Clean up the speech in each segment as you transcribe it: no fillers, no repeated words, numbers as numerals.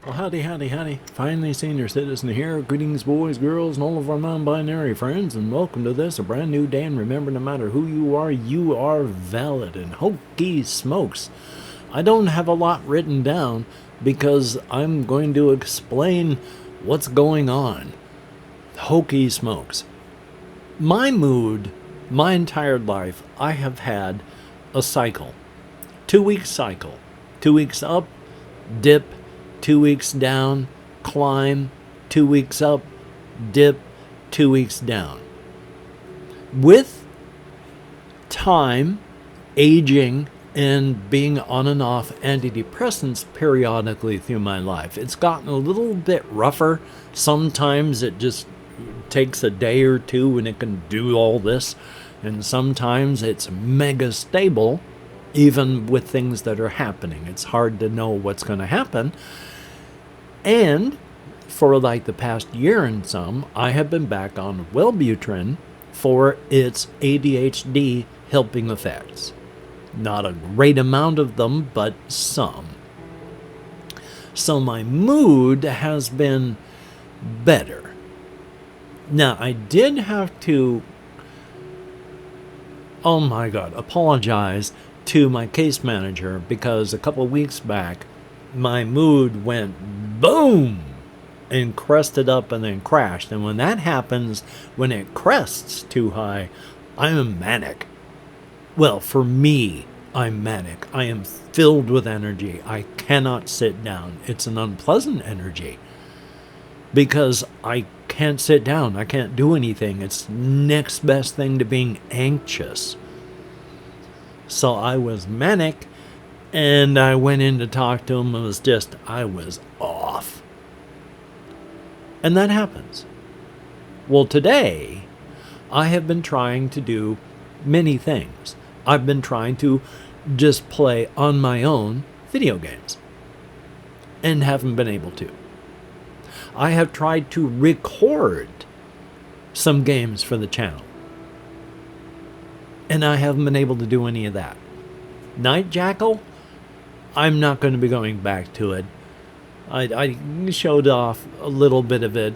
Well, howdy, howdy, howdy. Finally, senior citizen here. Greetings, boys, girls, and all of our non-binary friends, and welcome to this, a brand new day. And remember, no matter who you are valid. And hokey smokes, I don't have a lot written down because I'm going to explain what's going on. Hokey smokes. My mood, my entire life, I have had a cycle. 2 week cycle. 2 weeks up, dip, 2 weeks down, climb, 2 weeks up, dip, 2 weeks down. With time, aging, and being on and off antidepressants periodically through my life, it's gotten a little bit rougher. Sometimes it just takes a day or two and it can do all this, and sometimes it's mega stable even with things that are happening. It's hard to know what's going to happen. And for like the past year and some, I have been back on Wellbutrin for its ADHD helping effects. Not a great amount of them, but some. So my mood has been better. Now, I did have to, apologize to my case manager because a couple of weeks back, my mood went boom and crested up and then crashed. And when that happens, when it crests too high, I'm manic. Well, for me, I'm manic. I am filled with energy. I cannot sit down. It's an unpleasant energy because I can't sit down. I can't do anything. It's next best thing to being anxious. So I was manic, and I went in to talk to him. I was off. And that happens. Well, today, I have been trying to do many things. I've been trying to just play on my own video games and haven't been able to. I have tried to record some games for the channel, and I haven't been able to do any of that. Night Jackal, I'm not going to be going back to it. I showed off a little bit of it,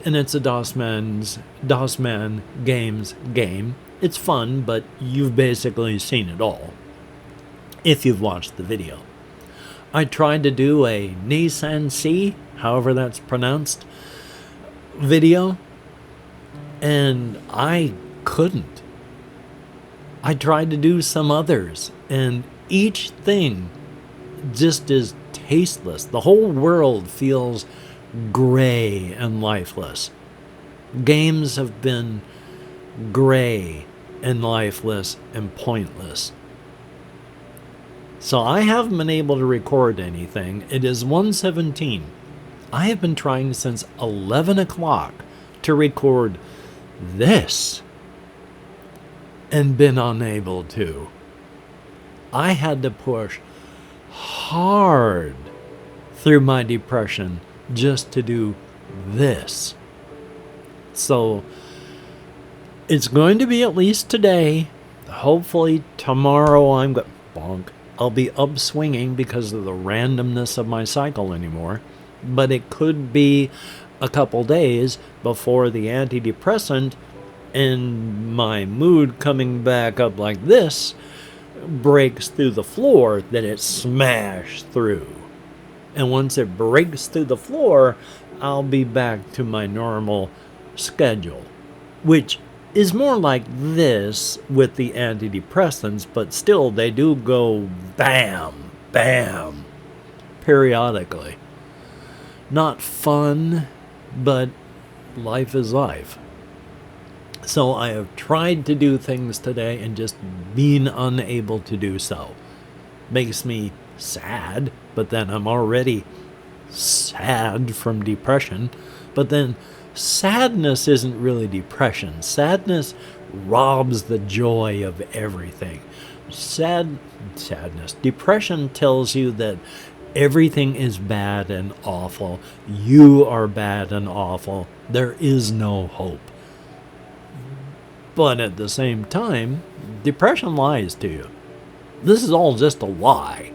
and it's a DOSman Games game. It's fun, but you've basically seen it all if you've watched the video. I tried to do a Nissan C, however that's pronounced, video, and I couldn't. I tried to do some others, and each thing just is tasteless. The whole world feels gray and lifeless. Games have been gray and lifeless and pointless. So I haven't been able to record anything. It is 1:17. I have been trying since 11 o'clock to record this and been unable to. I had to push hard through my depression just to do this. So it's going to be at least today. Hopefully tomorrow I'll be upswinging because of the randomness of my cycle anymore. But it could be a couple days before the antidepressant and my mood coming back up like this breaks through the floor that it smashed through. And once it breaks through the floor, I'll be back to my normal schedule, which is more like this with the antidepressants, but still they do go bam, bam, periodically. Not fun, but life is life. So I have tried to do things today and just been unable to do so. Makes me sad, but then I'm already sad from depression. But then sadness isn't really depression. Sadness robs the joy of everything. Sadness. Depression tells you that everything is bad and awful. You are bad and awful. There is no hope. But at the same time, depression lies to you. This is all just a lie.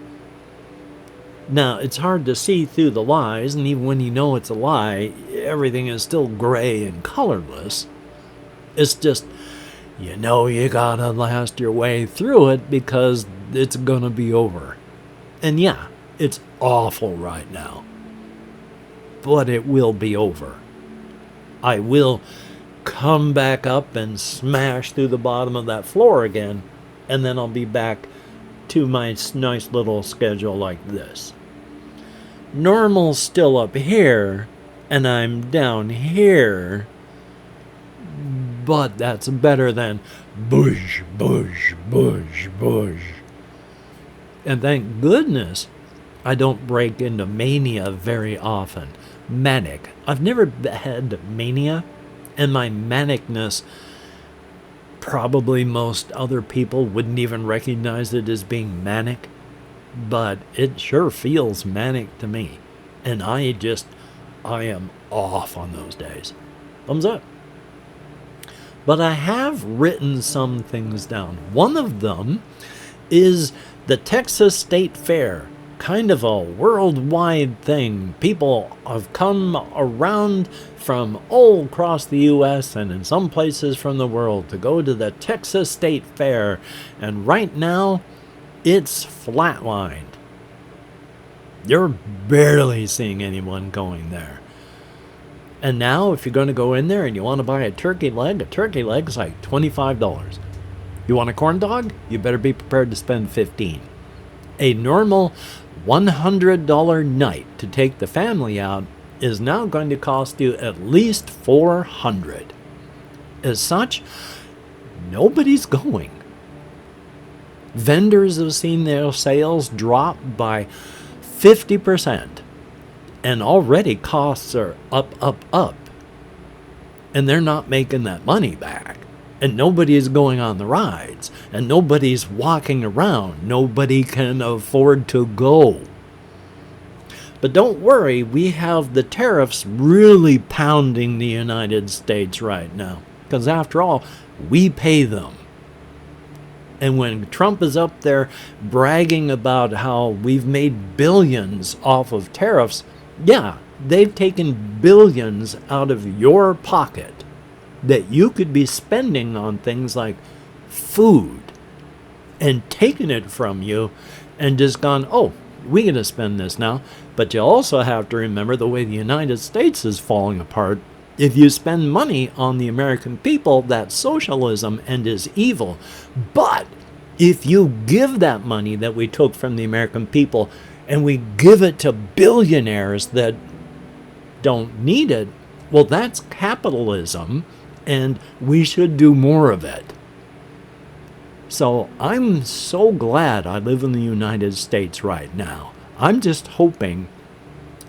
Now, it's hard to see through the lies, and even when you know it's a lie, everything is still gray and colorless. It's just, you know, you gotta last your way through it because it's gonna be over. And yeah, it's awful right now. But it will be over. I will come back up and smash through the bottom of that floor again, and then I'll be back to my nice little schedule like this. Normal's still up here, and I'm down here, but that's better than bush, bush, bush, bush. And thank goodness I don't break into mania very often. Manic. I've never had mania, and my manicness, probably most other people wouldn't even recognize it as being manic, but it sure feels manic to me. And I am off on those days. Thumbs up. But I have written some things down. One of them is the Texas State Fair. Kind of a worldwide thing. People have come around from all across the U.S. and in some places from the world to go to the Texas State Fair. And right now, it's flatlined. You're barely seeing anyone going there. And now, if you're going to go in there and you want to buy a turkey leg's like $25. You want a corn dog? You better be prepared to spend $15. A normal $100 night to take the family out is now going to cost you at least $400. As such, nobody's going. Vendors have seen their sales drop by 50%, and already costs are up, and they're not making that money back. And nobody is going on the rides, and nobody's walking around. Nobody can afford to go. But don't worry, we have the tariffs really pounding the United States right now. Because after all, we pay them. And when Trump is up there bragging about how we've made billions off of tariffs, yeah, they've taken billions out of your pocket that you could be spending on things like food, and taken it from you and just gone, oh, we're going to spend this now. But you also have to remember the way the United States is falling apart. If you spend money on the American people, that's socialism and is evil. But if you give that money that we took from the American people and we give it to billionaires that don't need it, well, that's capitalism, and we should do more of it. So I'm so glad I live in the United States right now. I'm just hoping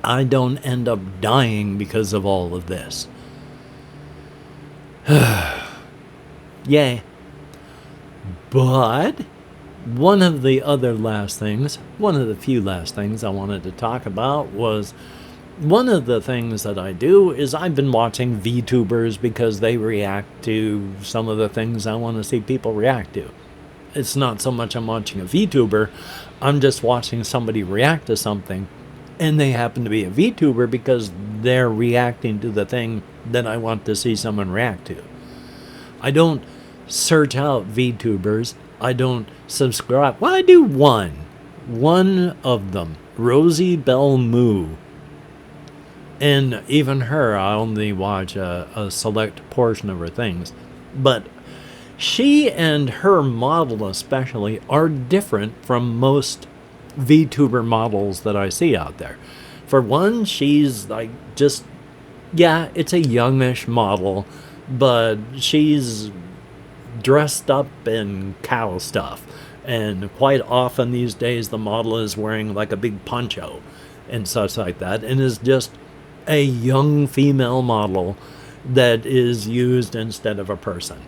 I don't end up dying because of all of this. Yay. But one of the few last things I wanted to talk about was, one of the things that I do is I've been watching VTubers because they react to some of the things I want to see people react to. It's not so much I'm watching a VTuber, I'm just watching somebody react to something, and they happen to be a VTuber because they're reacting to the thing that I want to see someone react to. I don't search out VTubers. I don't subscribe. Well, I do one of them, Rosie Bell Moo. And even her, I only watch a select portion of her things. But she and her model especially are different from most VTuber models that I see out there. For one, she's like it's a youngish model, but she's dressed up in cow stuff. And quite often these days the model is wearing like a big poncho and such like that, and is just a young female model that is used instead of a person.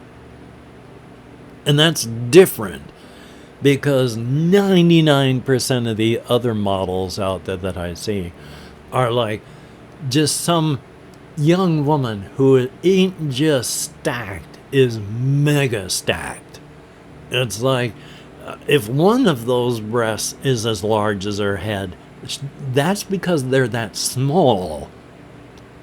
And that's different because 99% of the other models out there that I see are like just some young woman who ain't just stacked, is mega stacked. It's like if one of those breasts is as large as her head, That's because they're that small.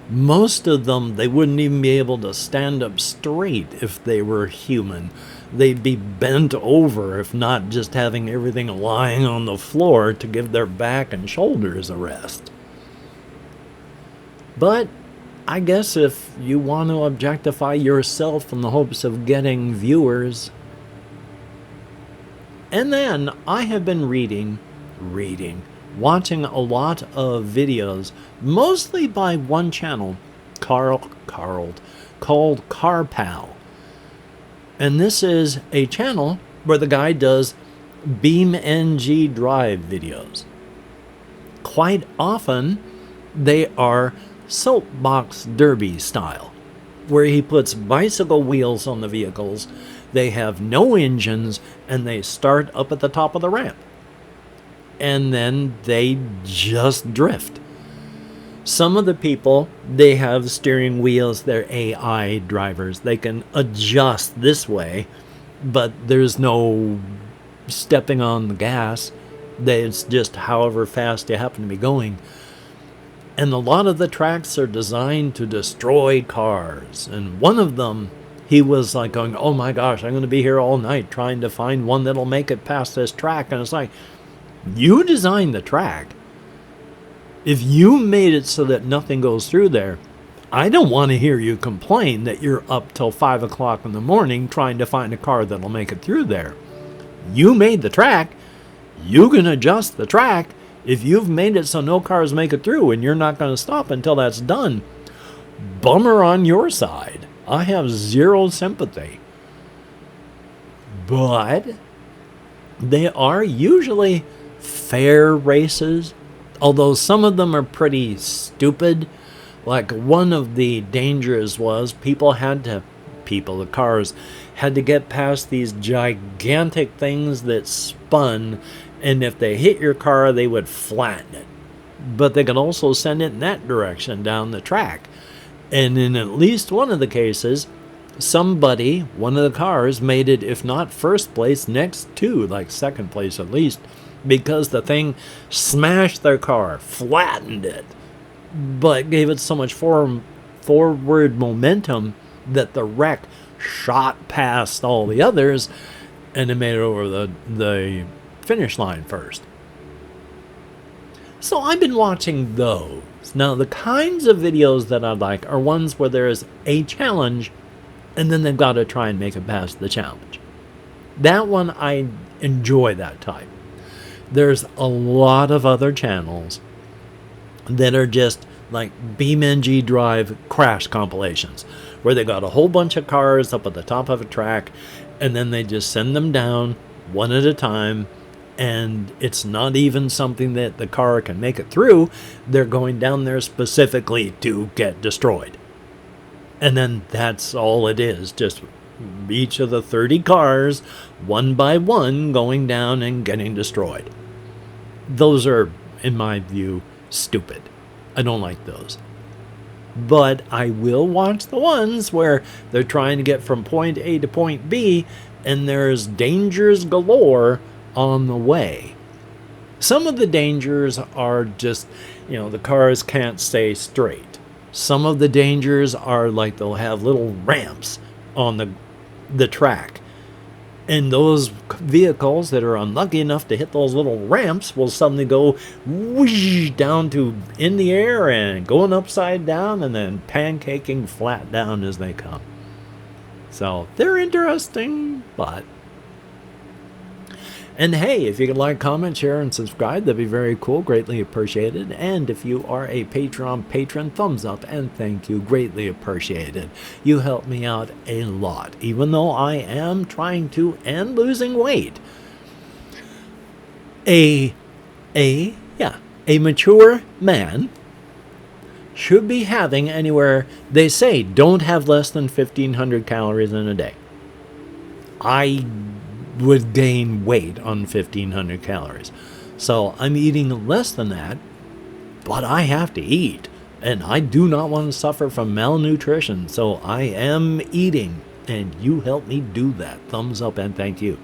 Most of them, they wouldn't even be able to stand up straight if they were human. They'd be bent over, if not just having everything lying on the floor to give their back and shoulders a rest. But I guess if you want to objectify yourself in the hopes of getting viewers. And then I have been watching a lot of videos, mostly by one channel, called Car Pal. And this is a channel where the guy does BeamNG Drive videos. Quite often, they are soapbox derby style, where he puts bicycle wheels on the vehicles, they have no engines, and they start up at the top of the ramp. And then they just drift. Some of the people, they have steering wheels, they're AI drivers. They can adjust this way, but there's no stepping on the gas. It's just however fast you happen to be going. And a lot of the tracks are designed to destroy cars. And one of them, he was like going, oh my gosh, I'm going to be here all night trying to find one that'll make it past this track. And it's like, you designed the track. If you made it so that nothing goes through there, I don't want to hear you complain that you're up till 5 o'clock in the morning trying to find a car that'll make it through there. You made the track. You can adjust the track. If you've made it so no cars make it through and you're not going to stop until that's done, bummer on your side. I have zero sympathy. But they are usually fair races, although some of them are pretty stupid. Like one of the dangers was the cars had to get past these gigantic things that spun, and if they hit your car, they would flatten it. But they could also send it in that direction down the track. And in at least one of the cases, one of the cars made it, if not first place, next to, like second place at least, because the thing smashed their car, flattened it, but gave it so much forward momentum that the wreck shot past all the others, and it made it over the finish line first. So I've been watching those. Now, the kinds of videos that I like are ones where there is a challenge, and then they've got to try and make it past the challenge. That one, I enjoy that type. There's a lot of other channels that are just like BeamNG Drive crash compilations, where they got a whole bunch of cars up at the top of a track, and then they just send them down one at a time, and it's not even something that the car can make it through. They're going down there specifically to get destroyed. And then that's all it is, just each of the 30 cars, one by one, going down and getting destroyed. Those are, in my view, stupid. I don't like those. But I will watch the ones where they're trying to get from point A to point B, and there's dangers galore on the way. Some of the dangers are just, the cars can't stay straight. Some of the dangers are like they'll have little ramps on the track. And those vehicles that are unlucky enough to hit those little ramps will suddenly go whoosh down to in the air and going upside down and then pancaking flat down as they come. So they're interesting, but... And hey, if you could like, comment, share, and subscribe, that'd be very cool, greatly appreciated. And if you are a Patreon patron, thumbs up and thank you, greatly appreciated. You help me out a lot, even though I am trying to and losing weight. A mature man should be having anywhere, they say, don't have less than 1,500 calories in a day. I would gain weight on 1,500 calories. So I'm eating less than that, but I have to eat. And I do not want to suffer from malnutrition, so I am eating. And you help me do that. Thumbs up and thank you.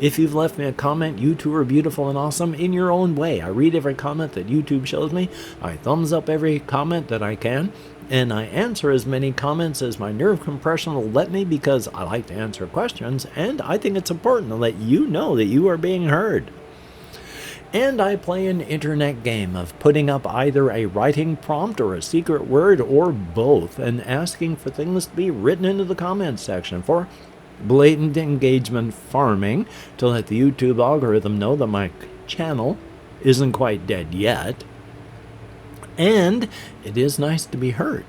If you've left me a comment, you two are beautiful and awesome in your own way. I read every comment that YouTube shows me. I thumbs up every comment that I can. And I answer as many comments as my nerve compression will let me, because I like to answer questions, and I think it's important to let you know that you are being heard. And I play an internet game of putting up either a writing prompt or a secret word or both, and asking for things to be written into the comments section for blatant engagement farming, to let the YouTube algorithm know that my channel isn't quite dead yet. And it is nice to be heard.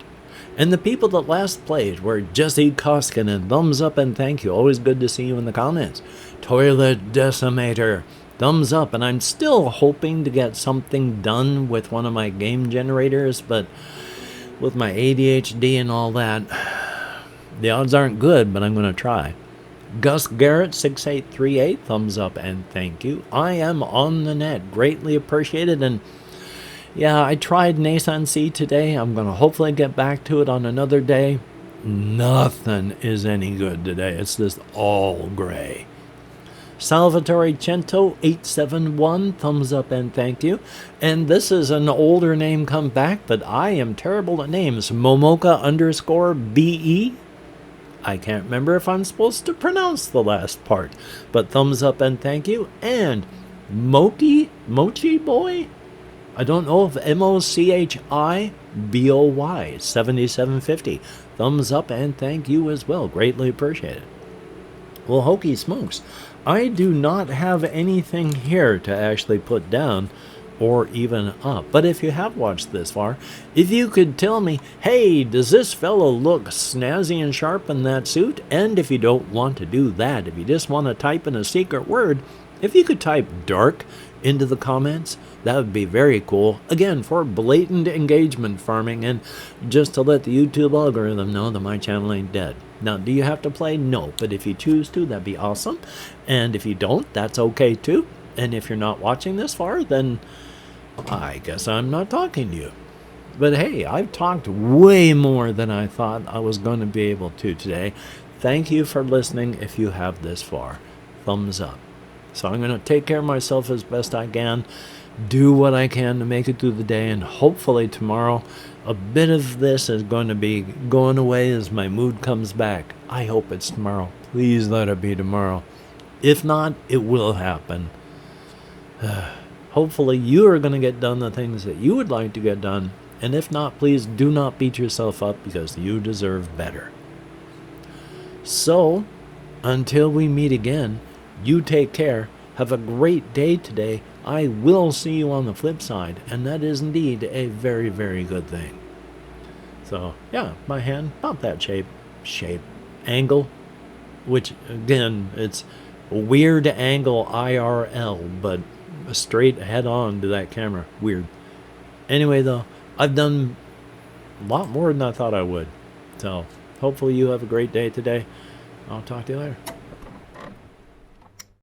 And the people that last played were Jesse Koskinen, thumbs up and thank you. Always good to see you in the comments. Toilet Decimator, thumbs up. And I'm still hoping to get something done with one of my game generators, but with my ADHD and all that, the odds aren't good, but I'm going to try. Gus Garrett 6838, thumbs up and thank you. I am on the net, greatly appreciated. And yeah, I tried Nason C today. I'm going to hopefully get back to it on another day. Nothing is any good today. It's just all gray. Salvatore Cento 871, thumbs up and thank you. And this is an older name come back, but I am terrible at names. Momoka _BE. I can't remember if I'm supposed to pronounce the last part, but thumbs up and thank you. And Mochi Boy? I don't know if MOCHIBOY 7750. Thumbs up and thank you as well. Greatly appreciated. Well, hokey smokes. I do not have anything here to actually put down or even up. But if you have watched this far, if you could tell me, hey, does this fellow look snazzy and sharp in that suit? And if you don't want to do that, if you just want to type in a secret word, if you could type dark into the comments, that would be very cool. Again, for blatant engagement farming and just to let the YouTube algorithm know that my channel ain't dead. Now, do you have to play? No, but if you choose to, that'd be awesome. And if you don't, that's okay too. And if you're not watching this far, then I guess I'm not talking to you. But hey, I've talked way more than I thought I was going to be able to today. Thank you for listening if you have this far. Thumbs up. So I'm going to take care of myself as best I can, do what I can to make it through the day, and hopefully tomorrow a bit of this is going to be going away as my mood comes back. I hope it's tomorrow. Please let it be tomorrow. If not, it will happen. Hopefully you are going to get done the things that you would like to get done, and if not, please do not beat yourself up, because you deserve better. So, until we meet again, you take care. Have a great day today. I will see you on the flip side, and that is indeed a very, very good thing. So, yeah, my hand, not that shape, angle, which, again, it's a weird angle IRL, but straight head-on to that camera. Weird. Anyway, though, I've done a lot more than I thought I would. So, hopefully you have a great day today. I'll talk to you later.